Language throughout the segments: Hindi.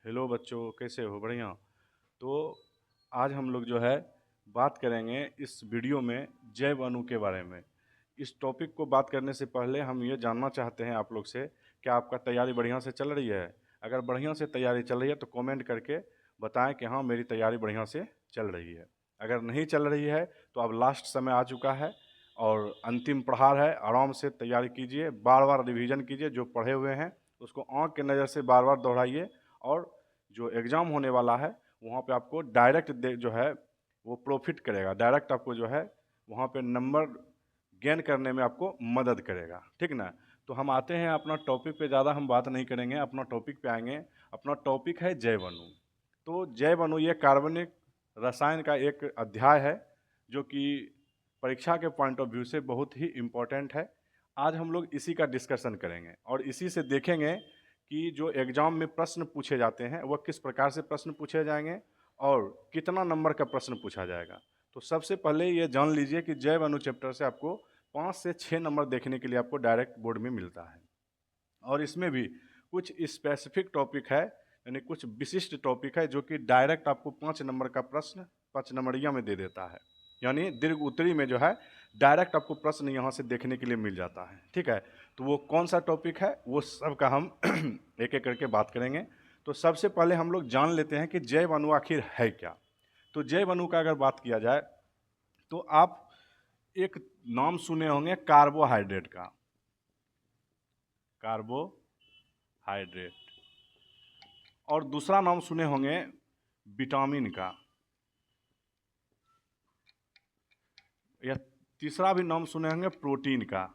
हेलो बच्चों, कैसे हो? बढ़िया। तो आज हम लोग जो है बात करेंगे इस वीडियो में जैव अणु के बारे में। इस टॉपिक को बात करने से पहले हम ये जानना चाहते हैं आप लोग से, क्या आपका तैयारी बढ़िया से चल रही है? अगर बढ़िया से तैयारी चल रही है तो कमेंट करके बताएं कि हाँ, मेरी तैयारी बढ़िया से चल रही है। अगर नहीं चल रही है तो अब लास्ट समय आ चुका है और अंतिम प्रहार है। आराम से तैयारी कीजिए, बार बार रिवीजन कीजिए, जो पढ़े हुए हैं उसको आँख के नज़र से बार बार दोहराइए। और जो एग्ज़ाम होने वाला है वहाँ पे आपको डायरेक्ट जो है वो प्रॉफिट करेगा, डायरेक्ट आपको जो है वहाँ पे नंबर गेन करने में आपको मदद करेगा। ठीक ना? तो हम आते हैं अपना टॉपिक पे। ज़्यादा हम बात नहीं करेंगे, अपना टॉपिक पे आएंगे। अपना टॉपिक है जैव अणु। तो जैव अणु ये कार्बनिक रसायन का एक अध्याय है जो कि परीक्षा के पॉइंट ऑफ व्यू से बहुत ही इम्पोर्टेंट है। आज हम लोग इसी का डिस्कशन करेंगे और इसी से देखेंगे कि जो एग्ज़ाम में प्रश्न पूछे जाते हैं वह किस प्रकार से प्रश्न पूछे जाएंगे और कितना नंबर का प्रश्न पूछा जाएगा। तो सबसे पहले ये जान लीजिए कि जैव अणु चैप्टर से आपको 5 से 6 नंबर देखने के लिए आपको डायरेक्ट बोर्ड में मिलता है। और इसमें भी कुछ स्पेसिफिक टॉपिक है, यानी कुछ विशिष्ट टॉपिक है जो कि डायरेक्ट आपको 5 नंबर का प्रश्न 5 नंबरिया में दे देता है। यानी दीर्घ उत्तरी में जो है डायरेक्ट आपको प्रश्न यहाँ से देखने के लिए मिल जाता है। ठीक है? तो वो कौन सा टॉपिक है वो सब का हम एक एक करके बात करेंगे। तो सबसे पहले हम लोग जान लेते हैं कि जैव अणु आखिर है क्या। तो जैव अणु का अगर बात किया जाए तो आप एक नाम सुने होंगे कार्बोहाइड्रेट का। कार्बोहाइड्रेट। और दूसरा नाम सुने होंगे विटामिन का, या तीसरा भी नाम सुने होंगे प्रोटीन का।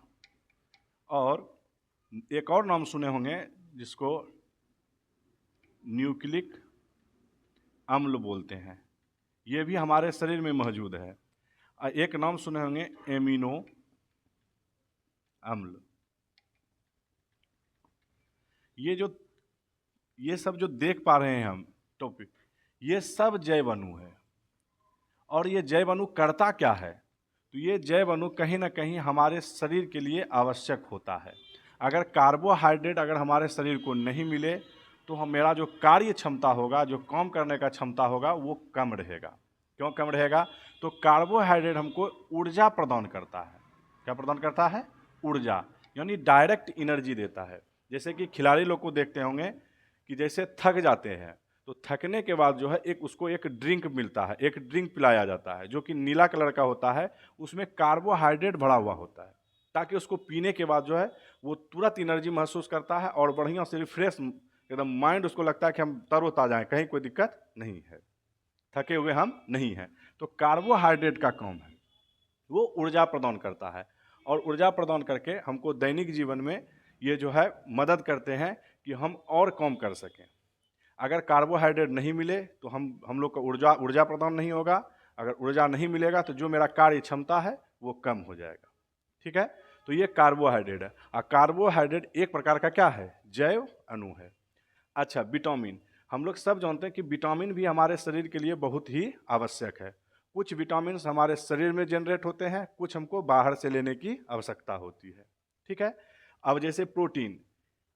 और एक और नाम सुने होंगे जिसको न्यूक्लिक अम्ल बोलते हैं, ये भी हमारे शरीर में मौजूद है। एक नाम सुने होंगे एमिनो अम्ल। ये सब जो देख पा रहे हैं हम टॉपिक, ये सब जैव अणु है। और ये जैव अणु करता क्या है? तो ये जैव अणु कहीं ना कहीं हमारे शरीर के लिए आवश्यक होता है। अगर कार्बोहाइड्रेट अगर हमारे शरीर को नहीं मिले तो मेरा जो कार्य क्षमता होगा, जो काम करने का क्षमता होगा, वो कम रहेगा। क्यों कम रहेगा? तो कार्बोहाइड्रेट हमको ऊर्जा प्रदान करता है। क्या प्रदान करता है? ऊर्जा, यानी डायरेक्ट एनर्जी देता है। जैसे कि खिलाड़ी लोग को देखते होंगे कि जैसे थक जाते हैं तो थकने के बाद जो है उसको एक ड्रिंक मिलता है, एक ड्रिंक पिलाया जाता है जो कि नीला कलर का होता है। उसमें कार्बोहाइड्रेट भरा हुआ होता है, ताकि उसको पीने के बाद जो है वो तुरंत एनर्जी महसूस करता है और बढ़िया से रिफ्रेश एकदम माइंड, उसको लगता है कि हम तरोताजा हैं, कहीं कोई दिक्कत नहीं है, थके हुए हम नहीं हैं। तो कार्बोहाइड्रेट का काम है, वो ऊर्जा प्रदान करता है। और ऊर्जा प्रदान करके हमको दैनिक जीवन में ये जो है मदद करते हैं कि हम और काम कर सकें। अगर कार्बोहाइड्रेट नहीं मिले तो हम लोग का ऊर्जा प्रदान नहीं होगा। अगर ऊर्जा नहीं मिलेगा तो जो मेरा कार्य क्षमता है वो कम हो जाएगा। ठीक है? तो ये कार्बोहाइड्रेट है। और कार्बोहाइड्रेट एक प्रकार का क्या है? जैव अणु है। अच्छा, विटामिन। हम लोग सब जानते हैं कि विटामिन भी हमारे शरीर के लिए बहुत ही आवश्यक है। कुछ विटामिन हमारे शरीर में जनरेट होते हैं, कुछ हमको बाहर से लेने की आवश्यकता होती है। ठीक है? अब जैसे प्रोटीन,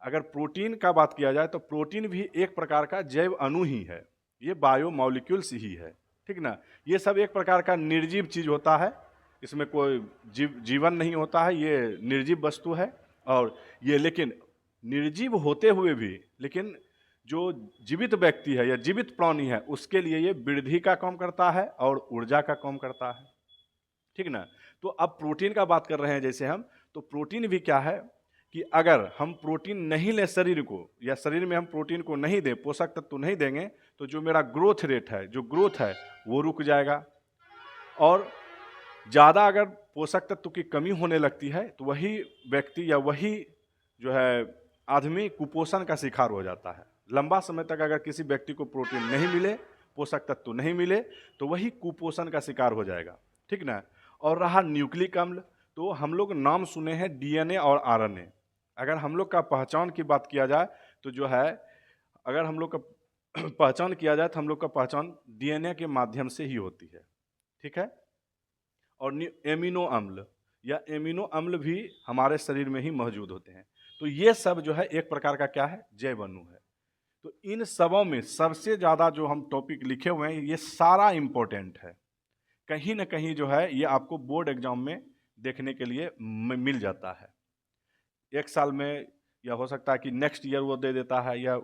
अगर प्रोटीन का बात किया जाए तो प्रोटीन भी एक प्रकार का जैव अणु ही है। ये बायो मॉलिक्यूल्स ही है। ठीक ना? ये सब एक प्रकार का निर्जीव चीज होता है, इसमें कोई जीवन नहीं होता है, ये निर्जीव वस्तु है। और ये लेकिन निर्जीव होते हुए भी लेकिन जो जीवित व्यक्ति है या जीवित प्राणी है उसके लिए ये वृद्धि का काम करता है और ऊर्जा का काम करता है। ठीक ना? तो अब प्रोटीन का बात कर रहे हैं जैसे हम, तो प्रोटीन भी क्या है कि अगर हम प्रोटीन नहीं लें शरीर को, या शरीर में हम प्रोटीन को नहीं दें, पोषक तत्व तो नहीं देंगे, तो जो मेरा ग्रोथ रेट है, जो ग्रोथ है वो रुक जाएगा। और ज़्यादा अगर पोषक तत्व की कमी होने लगती है तो वही व्यक्ति या वही जो है आदमी कुपोषण का शिकार हो जाता है। लंबा समय तक अगर किसी व्यक्ति को प्रोटीन नहीं मिले, पोषक तत्व नहीं मिले, तो वही कुपोषण का शिकार हो जाएगा। ठीक ना? और रहा न्यूक्लिक अम्ल, तो हम लोग नाम सुने हैं डीएनए और आरएनए। अगर हम लोग का पहचान की बात किया जाए तो जो है, अगर हम लोग का पहचान किया जाए तो हम लोग का पहचान डीएनए के माध्यम से ही होती है। ठीक है? और एमिनो अम्ल या एमिनो अम्ल भी हमारे शरीर में ही मौजूद होते हैं। तो ये सब जो है एक प्रकार का क्या है? जैव अणु है। तो इन सबों में सबसे ज़्यादा जो हम टॉपिक लिखे हुए हैं ये सारा इम्पोर्टेंट है, कहीं ना कहीं जो है ये आपको बोर्ड एग्जाम में देखने के लिए मिल जाता है। एक साल में या हो सकता है कि नेक्स्ट ईयर वो दे देता है या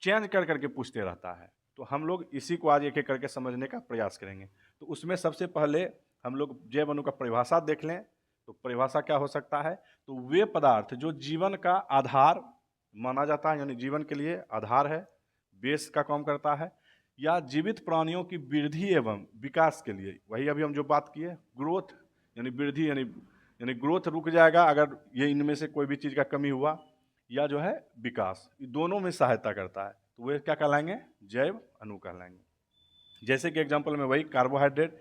चेंज कर करके पूछते रहता है। तो हम लोग इसी को आज एक एक करके समझने का प्रयास करेंगे। तो उसमें सबसे पहले हम लोग जैव अणु का परिभाषा देख लें। तो परिभाषा क्या हो सकता है? तो वे पदार्थ जो जीवन का आधार माना जाता है, यानी जीवन के लिए आधार है, बेस का काम करता है, या जीवित प्राणियों की वृद्धि एवं विकास के लिए, वही अभी हम जो बात किए, ग्रोथ यानी वृद्धि, यानी ग्रोथ रुक जाएगा अगर ये इनमें से कोई भी चीज़ का कमी हुआ, या जो है विकास, ये दोनों में सहायता करता है। तो वे क्या कहलाएंगे? जैव अणु कहलाएंगे। जैसे कि एग्जांपल में वही कार्बोहाइड्रेट,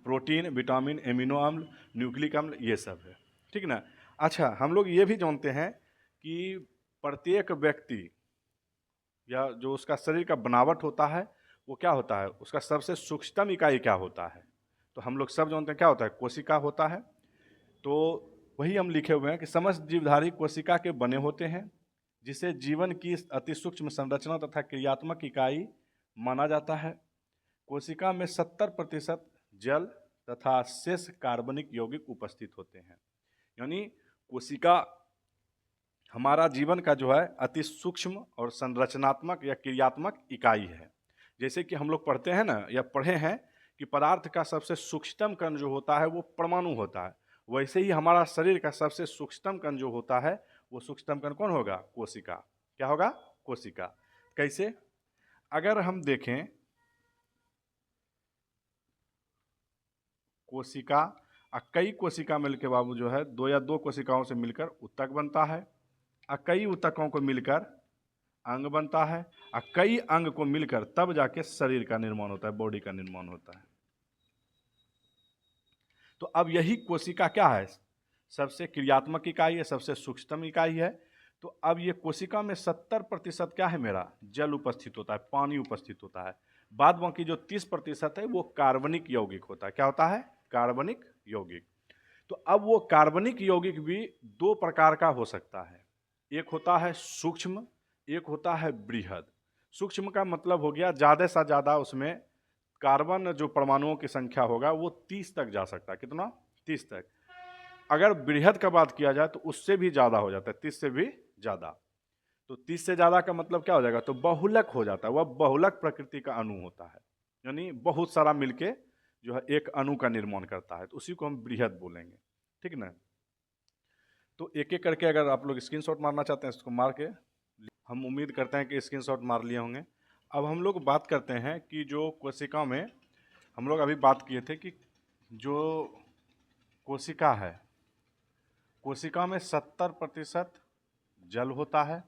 प्रोटीन, विटामिन, एमिनो अम्ल, न्यूक्लिक अम्ल, ये सब है। ठीक ना? अच्छा, हम लोग ये भी जानते हैं कि प्रत्येक व्यक्ति या जो उसका शरीर का बनावट होता है वो क्या होता है, उसका सबसे सूक्ष्मतम इकाई क्या होता है? तो हम लोग सब जानते हैं क्या होता है, कोशिका होता है। तो वही हम लिखे हुए हैं कि समस्त जीवधारी कोशिका के बने होते हैं, जिसे जीवन की अति सूक्ष्म संरचना तथा क्रियात्मक इकाई माना जाता है। कोशिका में 70% जल तथा शेष कार्बनिक यौगिक उपस्थित होते हैं। यानी कोशिका हमारा जीवन का जो है अति सूक्ष्म और संरचनात्मक या क्रियात्मक इकाई है। जैसे कि हम लोग पढ़ते हैं ना, या पढ़े हैं कि पदार्थ का सबसे सूक्ष्मतम कण जो होता है वो परमाणु होता है, वैसे ही हमारा शरीर का सबसे सूक्ष्मतम कण जो होता है वो सूक्ष्मतम कण कौन होगा? कोशिका। क्या होगा? कोशिका। कैसे? अगर हम देखें, कोशिका कई कोशिका मिलकर बाबू जो है दो या दो कोशिकाओं से मिलकर ऊतक बनता है, कई ऊतकों को मिलकर अंग बनता है, और कई अंग को मिलकर तब जाके शरीर का निर्माण होता है, बॉडी का निर्माण होता है। तो अब यही कोशिका क्या है? सबसे क्रियात्मक इकाई है, सबसे सूक्ष्मतम इकाई है। तो अब ये कोशिका में 70% क्या है मेरा? जल उपस्थित होता है, पानी उपस्थित होता है। बाद बाकी जो 30% है वो कार्बनिक यौगिक होता है। क्या होता है? कार्बनिक यौगिक। तो अब वो कार्बनिक यौगिक भी दो प्रकार का हो सकता है, एक होता है सूक्ष्म, एक होता है बृहद। सूक्ष्म का मतलब हो गया ज़्यादा से ज़्यादा उसमें कार्बन जो परमाणुओं की संख्या होगा वो 30 तक जा सकता है। कितना? 30 तक। अगर बृहद का बात किया जाए तो उससे भी ज़्यादा हो जाता है, 30 से भी ज़्यादा। तो 30 से ज़्यादा का मतलब क्या हो जाएगा? तो बहुलक हो जाता है, वह बहुलक प्रकृति का अणु होता है, यानी बहुत सारा मिलके जो है एक अणु का निर्माण करता है, तो उसी को हम बृहद बोलेंगे। ठीक ना? तो एक एक करके अगर आप लोग स्क्रीनशॉट मारना चाहते हैं इसको मार के, हम उम्मीद करते हैं कि स्क्रीनशॉट मार लिए होंगे। अब हम लोग बात करते हैं कि जो कोशिका में हम लोग अभी बात किए थे कि जो कोशिका है, कोशिका में 70% जल होता है,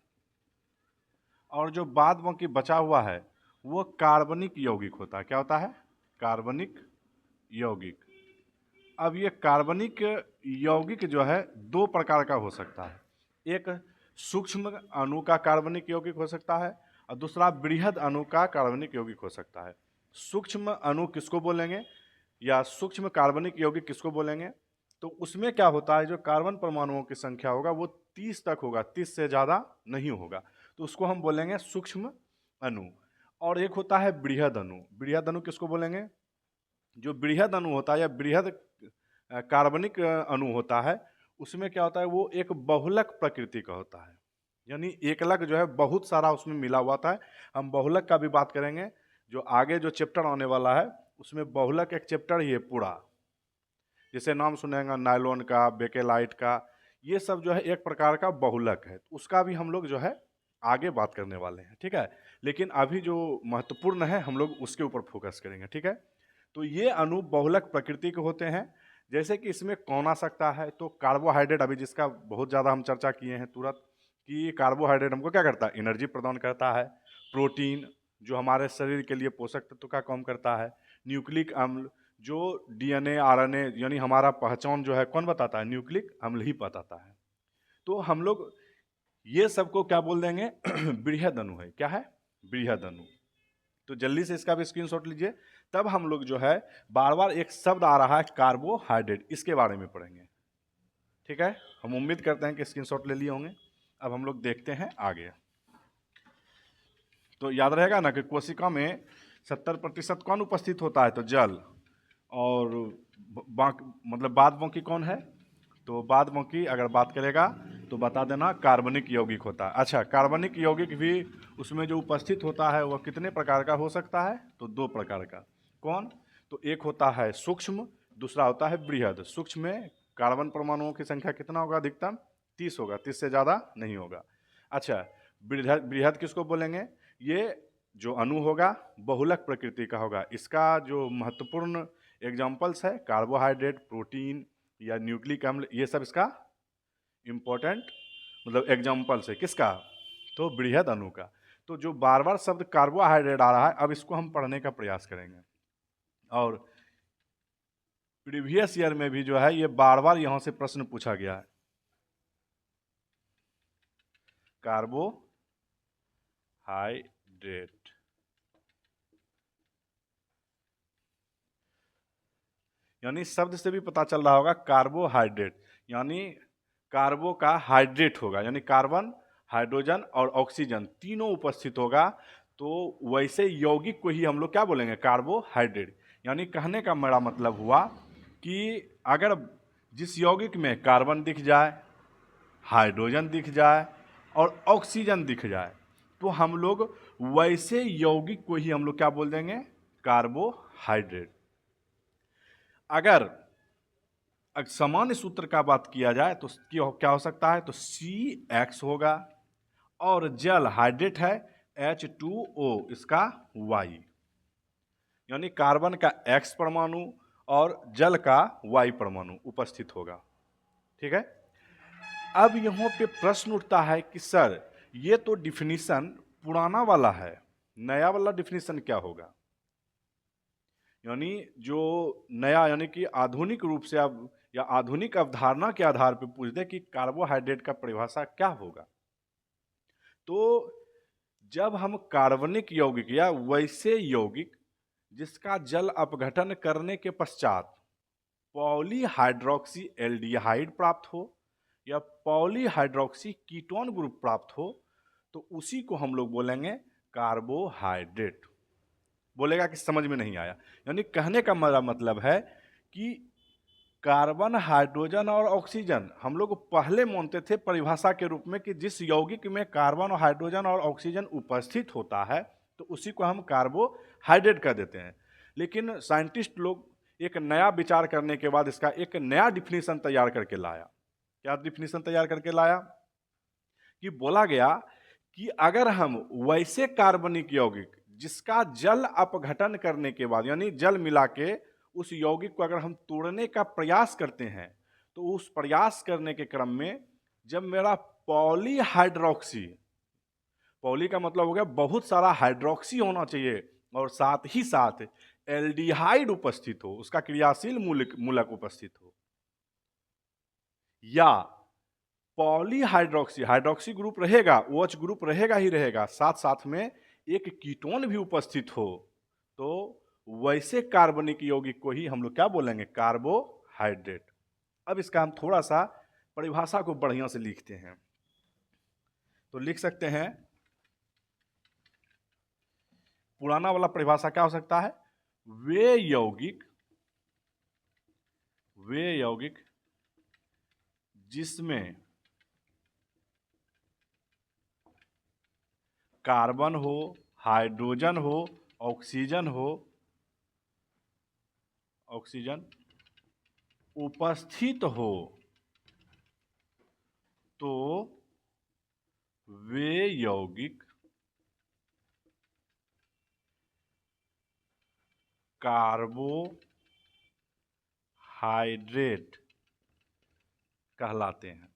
और जो बाद बाकी बचा हुआ है वो कार्बनिक यौगिक होता है। क्या होता है? कार्बनिक यौगिक। अब ये कार्बनिक यौगिक जो है दो प्रकार का हो सकता है, एक सूक्ष्म अणु का कार्बनिक यौगिक हो सकता है और दूसरा बृहद अणु का कार्बनिक यौगिक हो सकता है। सूक्ष्म अणु किसको बोलेंगे या सूक्ष्म कार्बनिक यौगिक किसको बोलेंगे? तो उसमें क्या होता है, जो कार्बन परमाणुओं की संख्या होगा वो 30 तक होगा, 30 से ज़्यादा नहीं होगा, तो उसको हम बोलेंगे सूक्ष्म अणु। और एक होता है बृहद अणु। बृहद अणु किसको बोलेंगे? जो बृहद अणु होता है या बृहद कार्बनिक अणु होता है, उसमें क्या होता है, वो एक बहुलक प्रकृति का होता है, यानी एकलक जो है बहुत सारा उसमें मिला हुआ था। हम बहुलक का भी बात करेंगे, जो आगे जो चैप्टर आने वाला है उसमें बहुलक एक चैप्टर ही है पूरा। जैसे नाम सुनेंगे नायलॉन का, बेकेलाइट का, ये सब जो है एक प्रकार का बहुलक है, उसका भी हम लोग जो है आगे बात करने वाले हैं। ठीक है, लेकिन अभी जो महत्वपूर्ण है हम लोग उसके ऊपर फोकस करेंगे। ठीक है, तो ये अणु बहुलक प्रकृति के होते हैं। जैसे कि इसमें कौन आ सकता है, तो कार्बोहाइड्रेट, अभी जिसका बहुत ज़्यादा हम चर्चा किए हैं तुरंत, कि कार्बोहाइड्रेट हमको क्या करता है? एनर्जी प्रदान करता है। प्रोटीन जो हमारे शरीर के लिए पोषक तत्व का काम करता है। न्यूक्लिक अम्ल जो डीएनए आरएनए यानी हमारा पहचान जो है कौन बताता है? न्यूक्लिक अम्ल ही बताता है। तो हम लोग ये सबको क्या बोल देंगे? बृहद अणु है। क्या है? बृहद अणु। तो जल्दी से इसका भी स्क्रीनशॉट लीजिए। तब हम लोग जो है बार बार एक शब्द आ रहा है कार्बोहाइड्रेट, इसके बारे में पढ़ेंगे। ठीक है, हम उम्मीद करते हैं कि स्क्रीनशॉट ले लिए होंगे। अब हम लोग देखते हैं आगे। तो याद रहेगा ना कि कोशिका में 70% कौन उपस्थित होता है, तो जल, और मतलब बाद बाकी कौन है, तो बाद बाकी अगर बात करेगा तो बता देना कार्बनिक यौगिक होता है। अच्छा, कार्बनिक यौगिक भी उसमें जो उपस्थित होता है वह कितने प्रकार का हो सकता है, तो 2 प्रकार का। कौन, तो एक होता है सूक्ष्म, दूसरा होता है बृहद। सूक्ष्म में कार्बन परमाणुओं की संख्या कितना होगा, अधिकतम 30 होगा, 30 से ज़्यादा नहीं होगा। अच्छा, बृहद, बृहद किसको बोलेंगे, ये जो अणु होगा बहुलक प्रकृति का होगा। इसका जो महत्वपूर्ण एग्जाम्पल्स है कार्बोहाइड्रेट, प्रोटीन या न्यूक्लिक अम्ल, ये सब इसका इम्पोर्टेंट मतलब एग्जाम्पल्स है। किसका, तो बृहद अणु का। तो जो बार बार शब्द कार्बोहाइड्रेट आ रहा है, अब इसको हम पढ़ने का प्रयास करेंगे। और प्रीवियस ईयर में भी जो है ये बार बार यहां से प्रश्न पूछा गया है। कार्बोहाइड्रेट, यानी शब्द से भी पता चल रहा होगा कार्बोहाइड्रेट, यानी कार्बो का हाइड्रेट होगा, यानी कार्बन, हाइड्रोजन और ऑक्सीजन तीनों उपस्थित होगा। तो वैसे यौगिक को ही हम लोग क्या बोलेंगे, कार्बोहाइड्रेट। यानी कहने का मेरा मतलब हुआ कि अगर जिस यौगिक में कार्बन दिख जाए, हाइड्रोजन दिख जाए और ऑक्सीजन दिख जाए, तो हम लोग वैसे यौगिक को ही हम लोग क्या बोल देंगे, कार्बोहाइड्रेट। अगर सामान्य सूत्र का बात किया जाए तो क्या हो सकता है, तो CX होगा, और जल हाइड्रेट है H2O, इसका Y, यानी कार्बन का X परमाणु और जल का Y परमाणु उपस्थित होगा। ठीक है। अब यहाँ पे प्रश्न उठता है कि सर ये तो डिफिनीशन पुराना वाला है, नया वाला डिफिनीशन क्या होगा। यानी जो नया, यानी कि आधुनिक रूप से अब या आधुनिक अवधारणा के आधार पर पूछ दे कि कार्बोहाइड्रेट का परिभाषा क्या होगा। तो जब हम कार्बनिक यौगिक या वैसे यौगिक जिसका जल अपघटन करने के पश्चात पॉलीहाइड्रोक्सी एल्डिहाइड प्राप्त हो या पॉलीहाइड्रोक्सी कीटोन ग्रुप प्राप्त हो, तो उसी को हम लोग बोलेंगे कार्बोहाइड्रेट। बोलेगा कि समझ में नहीं आया, यानी कहने का मेरा मतलब है कि कार्बन, हाइड्रोजन और ऑक्सीजन हम लोग पहले मानते थे परिभाषा के रूप में कि जिस यौगिक में कार्बन और हाइड्रोजन और ऑक्सीजन उपस्थित होता है तो उसी को हम कार्बोहाइड्रेट कर देते हैं। लेकिन साइंटिस्ट लोग एक नया विचार करने के बाद इसका एक नया डिफिनीशन तैयार करके लाया। क्या डिफिनीशन तैयार करके लाया, कि बोला गया कि अगर हम वैसे कार्बनिक यौगिक जिसका जल अपघटन करने के बाद, यानी जल मिला के उस यौगिक को अगर हम तोड़ने का प्रयास करते हैं, तो उस प्रयास करने के क्रम में जब मेरा पॉलीहाइड्रोक्सी, पॉली का मतलब हो गया बहुत सारा हाइड्रोक्सी होना चाहिए, और साथ ही साथ एल्डिहाइड उपस्थित हो, उसका क्रियाशील मूलक उपस्थित हो, या पॉलीहाइड्रोक्सी, हाइड्रोक्सी ग्रुप रहेगा, OH ग्रुप रहेगा ही रहेगा, साथ साथ में एक कीटोन भी उपस्थित हो, तो वैसे कार्बनिक यौगिक को ही हम लोग क्या बोलेंगे, कार्बोहाइड्रेट। अब इसका हम थोड़ा सा परिभाषा को बढ़िया से लिखते हैं। तो लिख सकते हैं, पुराना वाला परिभाषा क्या हो सकता है, वे यौगिक जिसमें कार्बन हो, हाइड्रोजन हो, ऑक्सीजन उपस्थित हो, तो वे यौगिक कार्बोहाइड्रेट कहलाते हैं।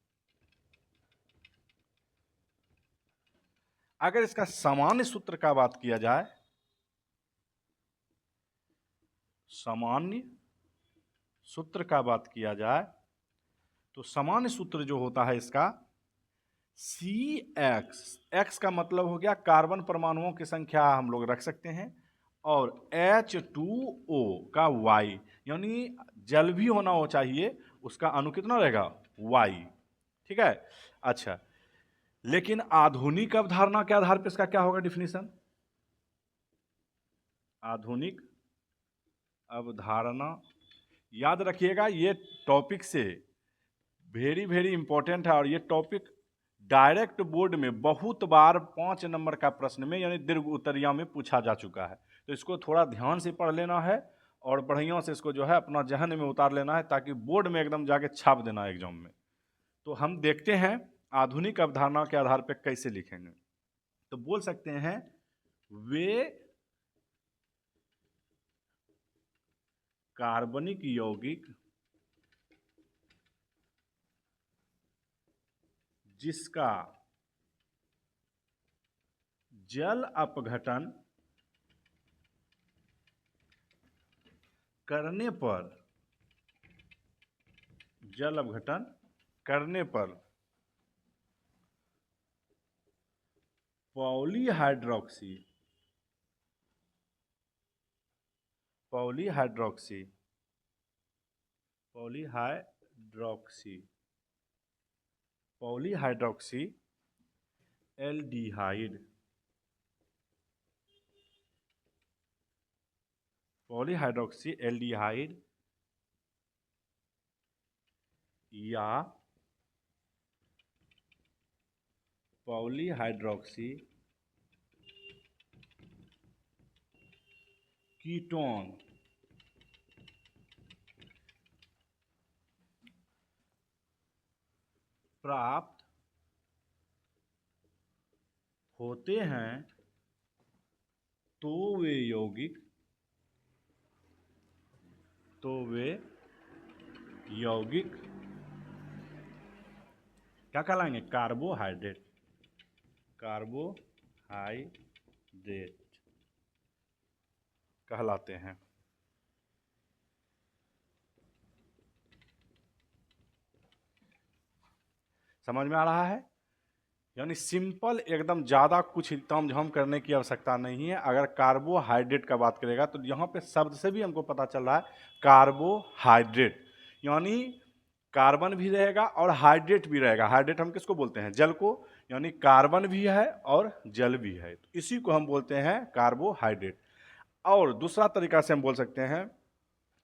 अगर इसका सामान्य सूत्र का बात किया जाए, सामान्य सूत्र का बात किया जाए तो सामान्य सूत्र जो होता है इसका CX, X का मतलब हो गया कार्बन परमाणुओं की संख्या हम लोग रख सकते हैं, और H2O का Y, यानी जल भी होना हो चाहिए, उसका अणु कितना रहेगा, Y। ठीक है। अच्छा, लेकिन आधुनिक अवधारणा के आधार पर इसका क्या होगा डिफिनीशन, आधुनिक अवधारणा। याद रखिएगा ये टॉपिक से वेरी वेरी इंपॉर्टेंट है, और ये टॉपिक डायरेक्ट बोर्ड में बहुत बार 5 नंबर का प्रश्न में यानी दीर्घ उत्तरीय में पूछा जा चुका है। तो इसको थोड़ा ध्यान से पढ़ लेना है और बढ़िया से इसको जो है अपना जहन में उतार लेना है, ताकि बोर्ड में एकदम जाके छाप देना है एग्जाम में। तो हम देखते हैं आधुनिक अवधारणा के आधार पर कैसे लिखेंगे। तो बोल सकते हैं वे कार्बनिक यौगिक जिसका जल अपघटन करने पर पॉलीहाइड्रोक्सी एल्डिहाइड या पॉलीहाइड्रोक्सी कीटोन प्राप्त होते हैं तो वे यौगिक क्या कहलाएंगे? कार्बोहाइड्रेट कहलाते हैं। समझ में आ रहा है? यानी सिंपल एकदम, ज़्यादा कुछ तामझाम करने की आवश्यकता नहीं है। अगर कार्बोहाइड्रेट का बात करेगा तो यहाँ पे शब्द से भी हमको पता चल रहा है कार्बोहाइड्रेट, यानी कार्बन भी रहेगा और हाइड्रेट भी रहेगा। हाइड्रेट हम किसको बोलते हैं? जल को, यानी कार्बन भी है और जल भी है, तो इसी को हम बोलते हैं कार्बोहाइड्रेट। और दूसरा तरीका से हम बोल सकते हैं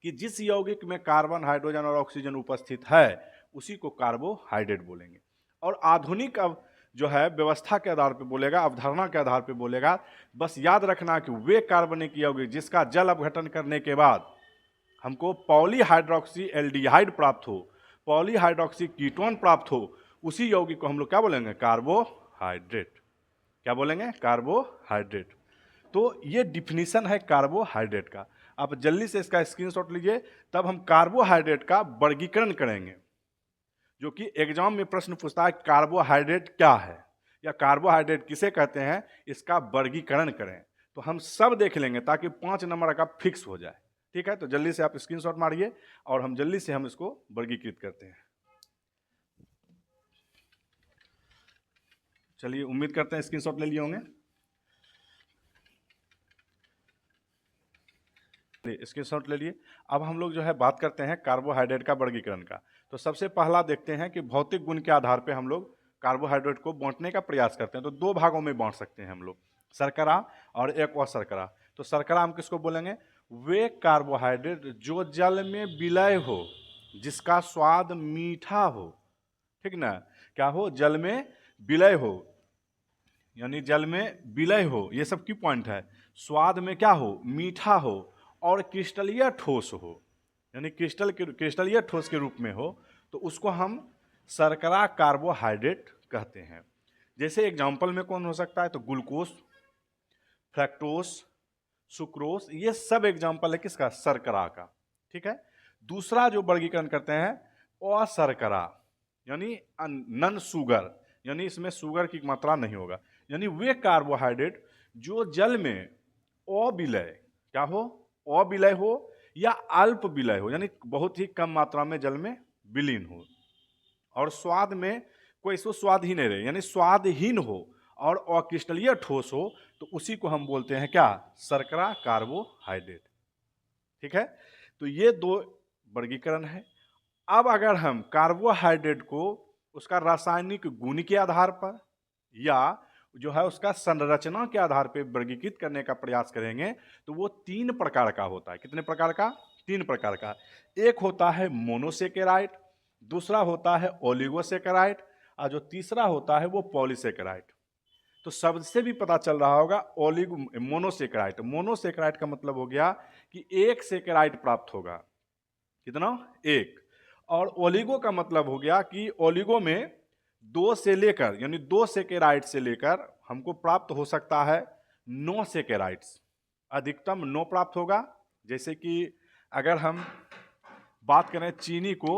कि जिस यौगिक में कार्बन, हाइड्रोजन और ऑक्सीजन उपस्थित है उसी को कार्बोहाइड्रेट बोलेंगे। और आधुनिक अब जो है व्यवस्था के आधार पर बोलेगा, अवधारणा के आधार पर बोलेगा। बस याद रखना कि वे कार्बनिक यौगिक जिसका जल अपघटन करने के बाद हमको पॉलीहाइड्रोक्सी एल्डिहाइड प्राप्त हो, पॉलीहाइड्रोक्सी कीटोन प्राप्त हो, उसी यौगिक को हम लोग क्या बोलेंगे? कार्बोहाइड्रेट। क्या बोलेंगे? कार्बोहाइड्रेट। तो ये डिफिनीशन है कार्बोहाइड्रेट का। आप जल्दी से इसका स्क्रीनशॉट लीजिए, तब हम कार्बोहाइड्रेट का वर्गीकरण करेंगे, जो कि एग्जाम में प्रश्न पूछता है कार्बोहाइड्रेट क्या है या कार्बोहाइड्रेट किसे कहते हैं, इसका वर्गीकरण करें। तो हम सब देख लेंगे ताकि 5 नंबर का फिक्स हो जाए। ठीक है, तो जल्दी से आप स्क्रीनशॉट मारिए और हम जल्दी से इसको वर्गीकृत करते हैं। चलिए, उम्मीद करते हैं स्क्रीनशॉट ले लिए होंगे। स्क्रीनशॉट ले लिए। अब हम लोग जो है बात करते हैं कार्बोहाइड्रेट का वर्गीकरण का। तो सबसे पहला देखते हैं कि भौतिक गुण के आधार पे हम लोग कार्बोहाइड्रेट को बांटने का प्रयास करते हैं। तो 2 भागों में बांट सकते हैं हम लोग, शर्करा और एक अशर्करा। तो शर्करा हम किसको बोलेंगे? वे कार्बोहाइड्रेट जो जल में विलय हो, जिसका स्वाद मीठा हो। ठीक ना? क्या हो? जल में विलय हो, यानी जल में विलय हो, ये सब की पॉइंट है। स्वाद में क्या हो? मीठा हो और क्रिस्टलीय ठोस हो, यानी क्रिस्टलीय ठोस के रूप में हो, तो उसको हम शर्करा कार्बोहाइड्रेट कहते हैं। जैसे एग्जाम्पल में कौन हो सकता है? तो ग्लूकोज, फ्रैक्टोज, सुक्रोज, ये सब एग्जाम्पल है किसका? शर्करा का। ठीक है। दूसरा जो वर्गीकरण करते हैं अशर्करा, यानी नन शुगर, यानी इसमें शुगर की मात्रा नहीं होगा, यानी वे कार्बोहाइड्रेट जो जल में अविलय, क्या हो? अविलय हो या अल्प विलय हो, यानी बहुत ही कम मात्रा में जल में विलीन हो, और स्वाद में कोई इसको स्वाद ही नहीं रहे, यानी स्वादहीन हो और अक्रिस्टलीय ठोस हो, तो उसी को हम बोलते हैं क्या? शर्करा कार्बोहाइड्रेट। ठीक है, तो ये 2 वर्गीकरण है। अब अगर हम कार्बोहाइड्रेट को उसका रासायनिक गुण के आधार पर या जो है उसका संरचना के आधार पे वर्गीकृत करने का प्रयास करेंगे तो वो 3 प्रकार का होता है। कितने प्रकार का? 3 प्रकार का। एक होता है मोनोसेकेराइड, दूसरा होता है ओलिगोसेकेराइड और जो तीसरा होता है वो पॉलीसेकेराइड। तो शब्द से भी पता चल रहा होगा मोनोसेकेराइड। मोनोसेकेराइड का मतलब हो गया कि एक सेकेराइड प्राप्त होगा। कितना? एक। और ओलिगो का मतलब हो गया कि ओलिगो में 2 से लेकर यानी 2 सेकेराइड से लेकर हमको प्राप्त हो सकता है 9 सेकेराइड्स, अधिकतम 9 प्राप्त होगा। जैसे कि अगर हम बात करें चीनी को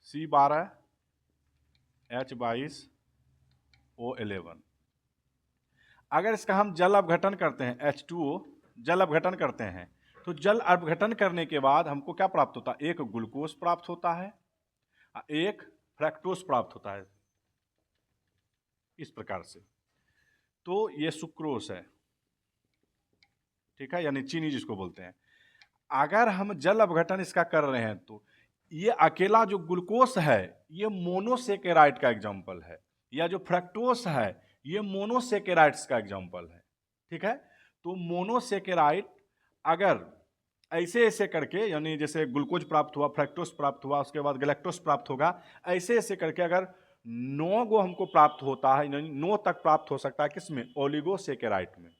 C12 H22 O11, अगर इसका हम जल अपघटन करते हैं H2O जल अपघटन करते हैं तो जल अपघटन करने के बाद हमको क्या प्राप्त होता है? एक ग्लूकोज प्राप्त होता है, एक फ्रैक्टोज प्राप्त होता है, इस प्रकार से। तो ये सुक्रोज है, ठीक है, यानी चीनी जिसको बोलते हैं। अगर हम जल अपघटन इसका कर रहे हैं तो ये अकेला जो ग्लूकोज है ये मोनोसेकेराइड का एग्जाम्पल है, या जो फ्रक्टोज है ये मोनोसेकेराइड्स का एग्जाम्पल है, ठीक है। तो मोनोसेकेराइड अगर ऐसे ऐसे करके, यानी जैसे ग्लूकोज प्राप्त हुआ, फ्रक्टोज प्राप्त हुआ, उसके बाद गैलेक्टोज प्राप्त होगा, ऐसे ऐसे करके अगर 9 गो हमको प्राप्त होता है, यानी 9 तक प्राप्त हो सकता है किसमें? ओलिगोसेकेराइड में,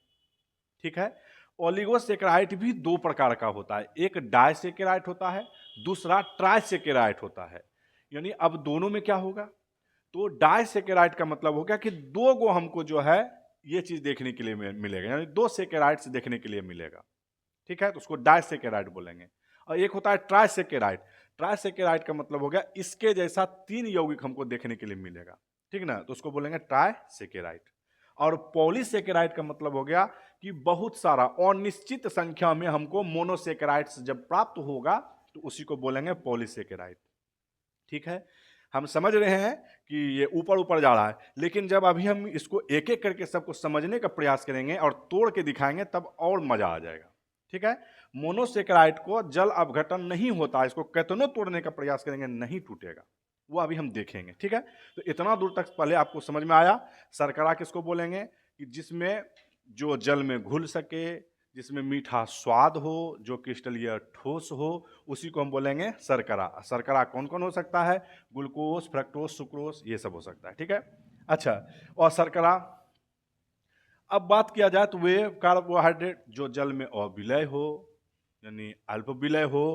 ठीक है। ओलिगोसेकेराइड भी 2 प्रकार का होता है, एक डाइसेकेराइड होता है, दूसरा ट्राइसेकेराइड होता है। यानी अब दोनों में क्या होगा? तो डाइसेकेराइड का मतलब हो गया कि 2 गो हमको जो है ये चीज देखने के लिए मिलेगा, यानी 2 सेकेराइड्स देखने के लिए मिलेगा, ठीक है। तो उसको डाइसेकेराइड बोलेंगे। और एक होता है ट्राइसेकेराइड। ट्राइसेकेराइड का मतलब हो गया इसके जैसा 3 यौगिक हमको देखने के लिए मिलेगा, ठीक ना, तो उसको बोलेंगे ट्राइसेकेराइड। और पॉलीसेकेराइड का मतलब हो गया कि बहुत सारा और निश्चित संख्या में हमको मोनोसेकेराइड्स जब प्राप्त होगा तो उसी को बोलेंगे पॉलीसेकेराइड, ठीक है। हम समझ रहे हैं कि ये ऊपर ऊपर जा रहा है, लेकिन जब अभी हम इसको एक एक करके सबको समझने का प्रयास करेंगे और तोड़ के दिखाएंगे तब और मजा आ जाएगा, ठीक है। मोनोसेकेराइड को जल अपघटन नहीं होता, इसको कितनों तोड़ने का प्रयास करेंगे नहीं टूटेगा, वो अभी हम देखेंगे, ठीक है। तो इतना दूर तक पहले आपको समझ में आया। शर्करा किसको बोलेंगे? कि जिसमें जो जल में घुल सके, जिसमें मीठा स्वाद हो, जो क्रिस्टलीय ठोस हो, उसी को हम बोलेंगे शर्करा। शर्करा कौन कौन हो सकता है? ग्लूकोज, फ्रक्टोज, सुक्रोज, ये सब हो सकता है, ठीक है। अच्छा, और शर्करा अब बात किया जाए तो वे कार्बोहाइड्रेट जो जल में अविलय हो, यानी अल्प विलय हो,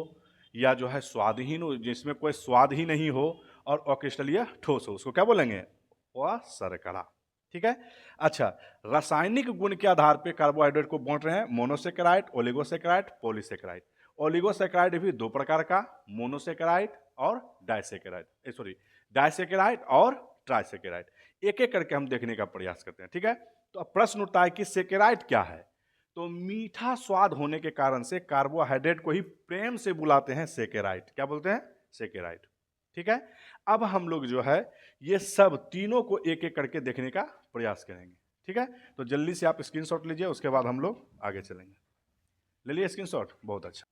या जो है स्वादहीन हो, जिसमें कोई स्वाद ही नहीं हो, और अक्रिस्टलीय ठोस हो, उसको क्या बोलेंगे? वह शर्करा, ठीक है। अच्छा, रासायनिक गुण के आधार पे कार्बोहाइड्रेट को बांट रहे हैं, मोनोसेकेराइड, ओलिगोसेकेराइड, पॉलीसेकेराइड। ओलिगोसेकेराइड भी 2 प्रकार का, मोनोसेकेराइड और डाइसेकेराइड, सॉरी डाइसेकेराइड और ट्राइसेकेराइड। एक एक करके हम देखने का प्रयास करते हैं, ठीक है। तो अब प्रश्न उठता है कि सेकेराइड क्या है? तो मीठा स्वाद होने के कारण से कार्बोहाइड्रेट को ही प्रेम से बुलाते हैं सेकेराइड। क्या बोलते हैं? सेकेराइड, ठीक है। अब हम लोग जो है ये सब तीनों को एक एक करके देखने का प्रयास करेंगे, ठीक है। तो जल्दी से आप स्क्रीनशॉट लीजिए, उसके बाद हम लोग आगे चलेंगे। ले लिए स्क्रीनशॉट? बहुत अच्छा।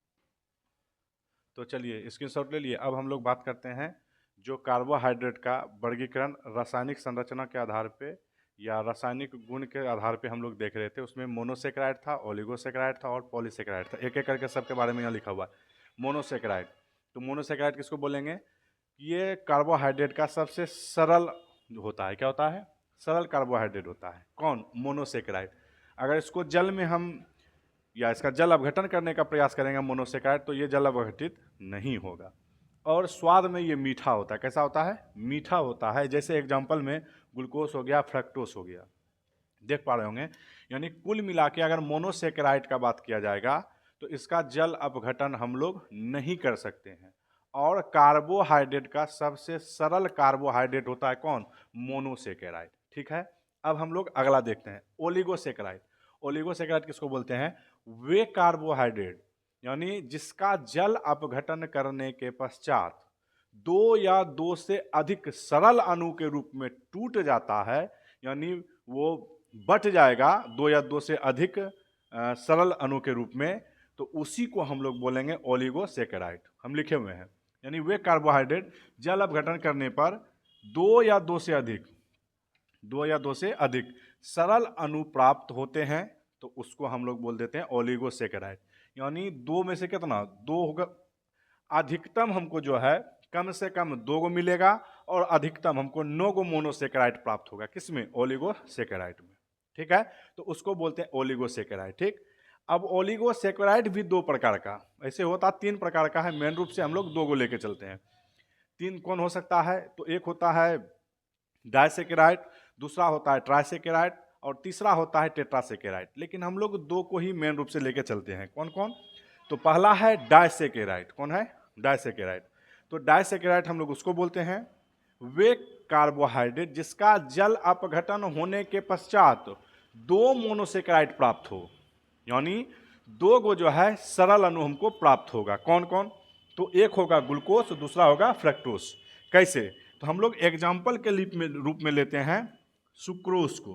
तो चलिए स्क्रीनशॉट ले लिए। अब हम लोग बात करते हैं जो कार्बोहाइड्रेट का वर्गीकरण रासायनिक संरचना के आधार पे या रासायनिक गुण के आधार पे हम लोग देख रहे थे। उसमें मोनोसेकेराइड था, ओलिगोसेकेराइड था और पॉलीसेकेराइड था। एक एक करके सबके बारे में यहाँ लिखा हुआ है। मोनोसेकेराइड, तो मोनोसेकेराइड किसको बोलेंगे? ये कार्बोहाइड्रेट का सबसे सरल होता है। क्या होता है? सरल कार्बोहाइड्रेट होता है। कौन? मोनोसेकेराइड। अगर इसको जल में हम या इसका जल अपघटन करने का प्रयास करेंगे मोनोसेकेराइड, तो ये जल अपघटित नहीं होगा। और स्वाद में ये मीठा होता है। कैसा होता है? मीठा होता है। जैसे एग्जाम्पल में ग्लूकोज हो गया, फ्रक्टोस हो गया, देख पा रहे होंगे। यानी कुल मिला के अगर मोनोसेकेराइड का बात किया जाएगा तो इसका जल अपघटन हम लोग नहीं कर सकते हैं। और कार्बोहाइड्रेट का सबसे सरल कार्बोहाइड्रेट होता है कौन? मोनोसेकेराइड, ठीक है। अब हम लोग अगला देखते हैं, ओलिगोसेकेराइड। ओलिगोसेकेराइड किसको बोलते हैं? वे कार्बोहाइड्रेट यानी जिसका जल अपघटन करने के पश्चात 2 या 2 से अधिक सरल अणु के रूप में टूट जाता है, यानी वो बट जाएगा 2 या 2 से अधिक सरल अणु के रूप में, तो उसी को हम लोग बोलेंगे ओलिगोसेकेराइड। हम लिखे हुए हैं, यानी वे कार्बोहाइड्रेट जल अपघटन करने पर 2 या 2 से अधिक दो या दो से अधिक सरल अणु प्राप्त होते हैं तो उसको हम लोग बोल देते हैं ओलिगोसेकेराइड। यानी दो में से कितना, दो होगा। अधिकतम हमको जो है कम से कम 2 गो मिलेगा और अधिकतम हमको 9 गो मोनोसेकेराइड प्राप्त होगा। किसमें? ओलिगोसेकेराइड में। ठीक है, तो उसको बोलते हैं ओलिगोसेकेराइड। ठीक, अब ओलिगोसेकेराइड भी दो प्रकार का, ऐसे होता 3 प्रकार का है, मेन रूप से हम लोग 2 गो लेके चलते हैं। 3 कौन हो सकता है? तो एक होता है डाइसेकेराइड, दूसरा होता है ट्राइसेकेराइड और तीसरा होता है टेट्रासेकेराइड। लेकिन हम लोग 2 को ही मेन रूप से लेके चलते हैं। कौन कौन? तो पहला है डाइसेकेराइड। कौन है? डाइसेकेराइड। तो डाइसेकेराइड हम लोग उसको बोलते हैं वे कार्बोहाइड्रेट जिसका जल अपघटन होने के पश्चात 2 मोनोसेकेराइड प्राप्त हो, यानी 2 गो जो है सरल अणु हमको प्राप्त होगा। कौन कौन? तो एक होगा ग्लूकोज, दूसरा होगा फ्रक्टोज। कैसे? तो हम लोग एग्जाम्पल के रूप में लेते हैं सुक्रोज को।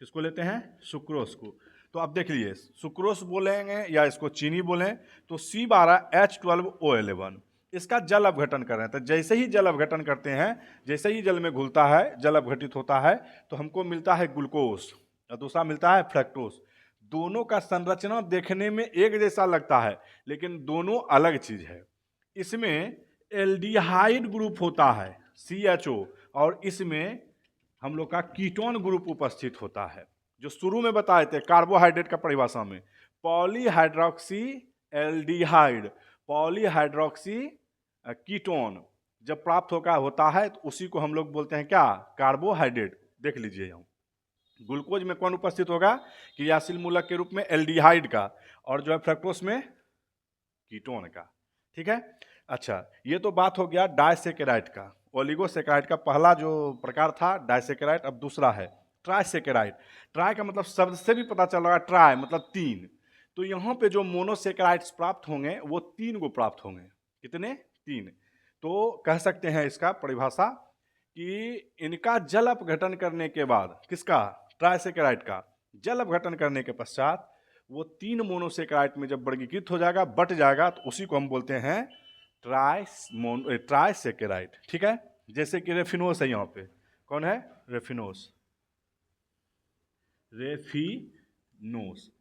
किसको लेते हैं? सुक्रोज को। तो अब देख लीजिए, सुक्रोज बोलेंगे या इसको चीनी बोलें तो C12H12O11 इसका जल अपघटन कर रहे हैं। तो जैसे ही जल अपघटन करते हैं, जैसे ही जल में घुलता है, जल अपघटित होता है, तो हमको मिलता है ग्लूकोज और दूसरा मिलता है फ्रक्टोज। दोनों का संरचना देखने में एक जैसा लगता है लेकिन दोनों अलग चीज है। इसमें एल्डिहाइड ग्रुप होता है CHO और इसमें हम लोग का कीटोन ग्रुप उपस्थित होता है। जो शुरू में बताए थे कार्बोहाइड्रेट का परिभाषा में, पॉलीहाइड्रोक्सी एल्डिहाइड, पॉलीहाइड्रोक्सी कीटोन जब प्राप्त होता है तो उसी को हम लोग बोलते हैं क्या? कार्बोहाइड्रेट। देख लीजिए यहाँ ग्लूकोज में कौन उपस्थित होगा? क्रियाशील मूलक के रूप में एल्डिहाइड का, और जो है फ्रक्टोज में कीटोन का। ठीक है, अच्छा, ये तो बात हो गया डाइसेकेराइड का। ओलिगोसेकेराइड का पहला जो प्रकार था डाइसेकेराइड, अब दूसरा है ट्राइसेकेराइड। ट्राई का मतलब शब्द से भी पता चल रहा है, ट्राई मतलब 3। तो यहाँ पे जो मोनोसेकेराइड्स प्राप्त होंगे वो 3 गो प्राप्त होंगे। कितने? 3। तो कह सकते हैं इसका परिभाषा कि इनका जल अपघटन करने के बाद, किसका? ट्राइसेकेराइड का जल अपघटन करने के पश्चात वो 3 मोनोसेकेराइड में जब वर्गीकृत हो जाएगा, बट जाएगा, तो उसी को हम बोलते हैं ट्राइसेकेराइड। ठीक है, जैसे कि रेफिनोस है यहाँ पे। कौन है? रेफिनोस। रेफिनोस।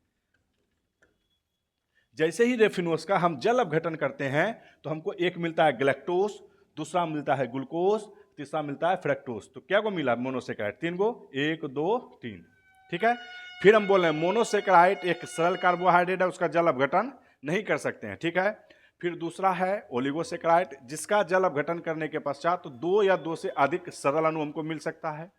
जैसे ही रेफिनोस का हम जल अपघटन करते हैं तो हमको एक मिलता है गैलेक्टोज, दूसरा मिलता है ग्लूकोज, तीसरा मिलता है फ्रक्टोज। तो क्या को मिला? मोनोसेकेराइड। 3 गो, 1 2 3। ठीक है, फिर हम बोल रहे हैं मोनोसेकेराइड एक सरल कार्बोहाइड्रेट है, उसका जल अपघटन नहीं कर सकते हैं। ठीक है, फिर दूसरा है ओलिगोसेकेराइड जिसका जल अपघटन करने के पश्चात 2 या 2 से अधिक सरल अणु हमको मिल सकता है।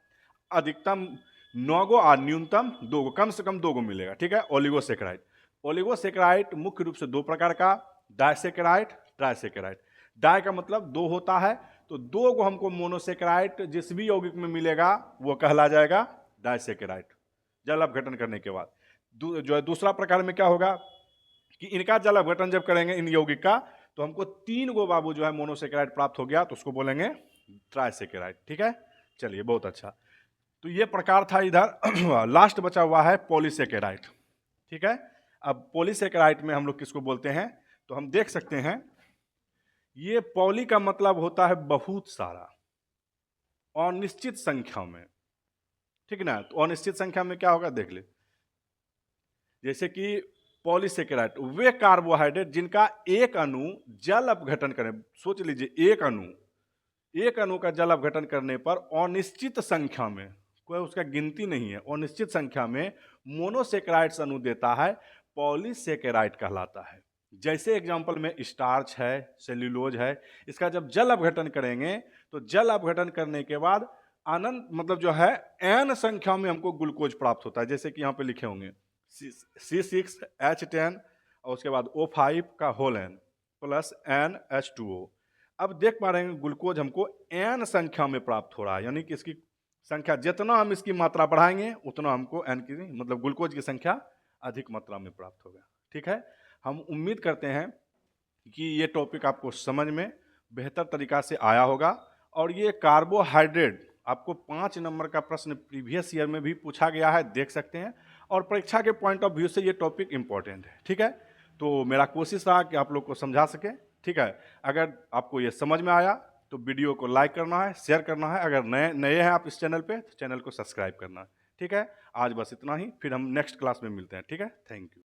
अधिकतम 9 गो और न्यूनतम 2 गो, कम से कम 2 गो मिलेगा। ठीक है, ओलिगोसेकेराइड। ओलिगोसेकेराइड मुख्य रूप से 2 प्रकार का, डाइसेकेराइड, ट्राइसेकेराइड। डाई का मतलब 2 होता है, तो 2 गो हमको मोनोसेकेराइड जिस भी यौगिक में मिलेगा वो कहला जाएगा डाइसेकेराइड जल अपघटन करने के बाद। जो है दूसरा प्रकार में क्या होगा कि इनका जल अपघटन जब करेंगे इन यौगिक का, तो हमको 3 गो बाबू जो है मोनोसेकेराइड प्राप्त हो गया, तो उसको बोलेंगे ट्राइसेकेराइड। ठीक है, चलिए, बहुत अच्छा। तो ये प्रकार था इधर। लास्ट बचा हुआ है पॉलीसेकेराइड। ठीक है, अब पॉलीसेकेराइड में हम लोग किसको बोलते हैं? तो हम देख सकते हैं ये पॉली का मतलब होता है बहुत सारा और निश्चित संख्या में। ठीक ना, तो अनिश्चित संख्या में क्या होगा देख ले। जैसे कि पॉलीसेकेराइड वे कार्बोहाइड्रेट जिनका एक अणु जल अपघटन करे, सोच लीजिए एक अणु का जल अपघटन करने पर अनिश्चित संख्या में, कोई उसका गिनती नहीं है, अनिश्चित संख्या में मोनोसेकेराइड्स अणु देता है, पॉलीसेकेराइड कहलाता है। जैसे एग्जांपल में स्टार्च है, सेल्यूलोज है, इसका जब जल अपघटन करेंगे तो जल अपघटन करने के बाद अनंत मतलब जो है n संख्या में हमको ग्लूकोज प्राप्त होता है। जैसे कि यहाँ पे लिखे होंगे C6H10 और उसके बाद O5 का होल n प्लस NH2O। अब देख पा रहे हैं ग्लूकोज हमको n संख्या में प्राप्त हो रहा है, यानी कि इसकी संख्या जितना हम इसकी मात्रा बढ़ाएंगे उतना हमको n की मतलब ग्लूकोज की संख्या अधिक मात्रा में प्राप्त होगा। ठीक है, हम उम्मीद करते हैं कि ये टॉपिक आपको समझ में बेहतर तरीका से आया होगा। और ये कार्बोहाइड्रेट आपको 5 नंबर का प्रश्न प्रीवियस ईयर में भी पूछा गया है, देख सकते हैं, और परीक्षा के पॉइंट ऑफ व्यू से ये टॉपिक इंपॉर्टेंट है। ठीक है, तो मेरा कोशिश रहा कि आप लोग को समझा सके। ठीक है, अगर आपको ये समझ में आया तो वीडियो को लाइक करना है, शेयर करना है। अगर नए नए हैं आप इस चैनल पे तो चैनल को सब्सक्राइब करना है। ठीक है, आज बस इतना ही, फिर हम नेक्स्ट क्लास में मिलते हैं। ठीक है, थैंक यू।